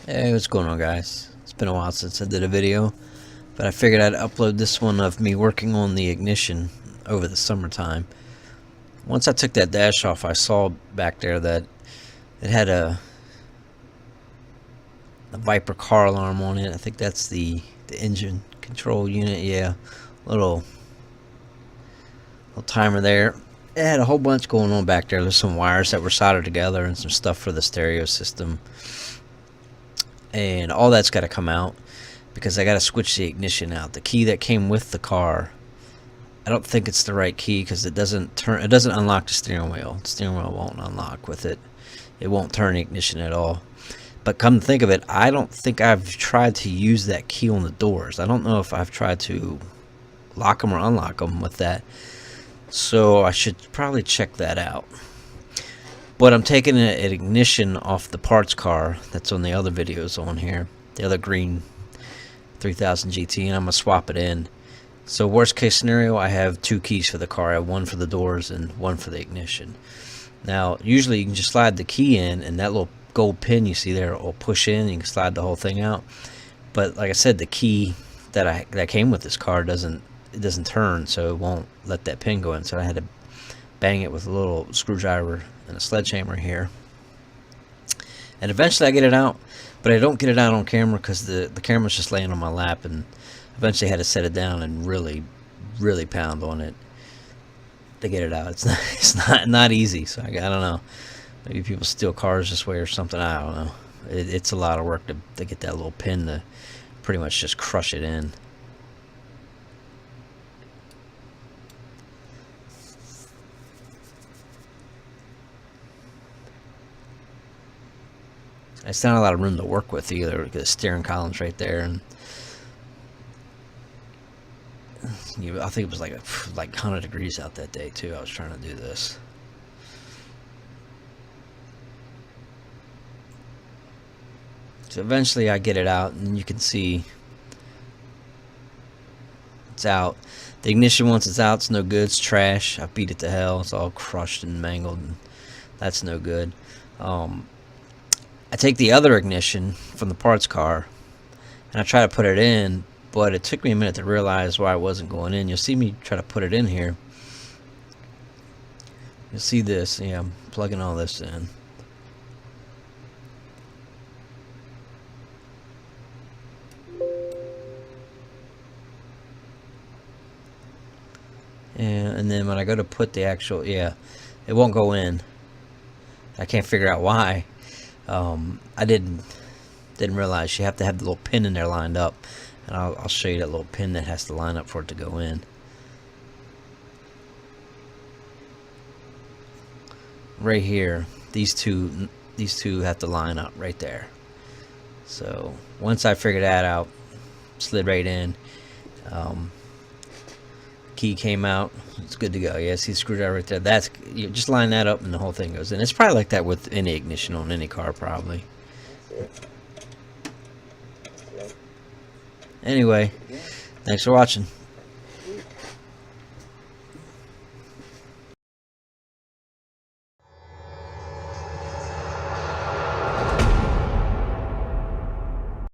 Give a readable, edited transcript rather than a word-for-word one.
Hey, what's going on, guys? It's been a while since I did a video, but I figured I'd upload this one of me working on the ignition over the summertime. Once I took that dash off, I saw back there that it had a Viper car alarm on it. I think that's the engine control unit. Yeah, little timer there. It had a whole bunch going on back there. There's some wires that were soldered together and some stuff for the stereo system. And all that's got to come out because I got to switch the ignition out. The key that came with the car, I don't think it's the right key because it doesn't unlock the steering wheel. The steering wheel won't unlock with it. It won't turn the ignition at all. But come to think of it, I don't think I've tried to use that key on the doors. I don't know if I've tried to lock them or unlock them with that. So I should probably check that out. But I'm taking an ignition off the parts car that's on the other videos on here, the other green 3000 GT, and I'm going to swap it in. So worst case scenario, I have two keys for the car. I have one for the doors and one for the ignition. Now, usually you can just slide the key in, and that little gold pin you see there will push in, and you can slide the whole thing out. But like I said, the key that came with this car doesn't turn, so it won't let that pin go in. So I had to bang it with a little screwdriver and a sledgehammer here, and eventually I get it out, but I don't get it out on camera because the camera's just laying on my lap, and eventually I had to set it down and really pound on it to get it out. It's not easy. So I don't know, maybe people steal cars this way or something. I don't know. It's a lot of work to get that little pin to pretty much just crush it in. It's not a lot of room to work with either because the steering column's right there, and I think it was like 100 degrees out that day too. I was trying to do this. So eventually I get it out, and you can see it's out. The ignition, once it's out, it's no good. It's trash. I beat it to hell. It's all crushed and mangled, and that's no good. I take the other ignition from the parts car and I try to put it in, but it took me a minute to realize why it wasn't going in. You'll see me try to put it in here. You'll see this. Yeah, I'm plugging all this in. And then when I go to put the actual, it won't go in. I can't figure out why. I didn't realize you have to have the little pin in there lined up, and I'll show you that little pin that has to line up for it to go in. Right here, these two have to line up right there. So once I figured that out, slid right in. Key came out, it's good to go. Yeah, see the screwdriver right there. That's, you just line that up and the whole thing goes in. It's probably like that with any ignition on any car, probably. Anyway, thanks for watching.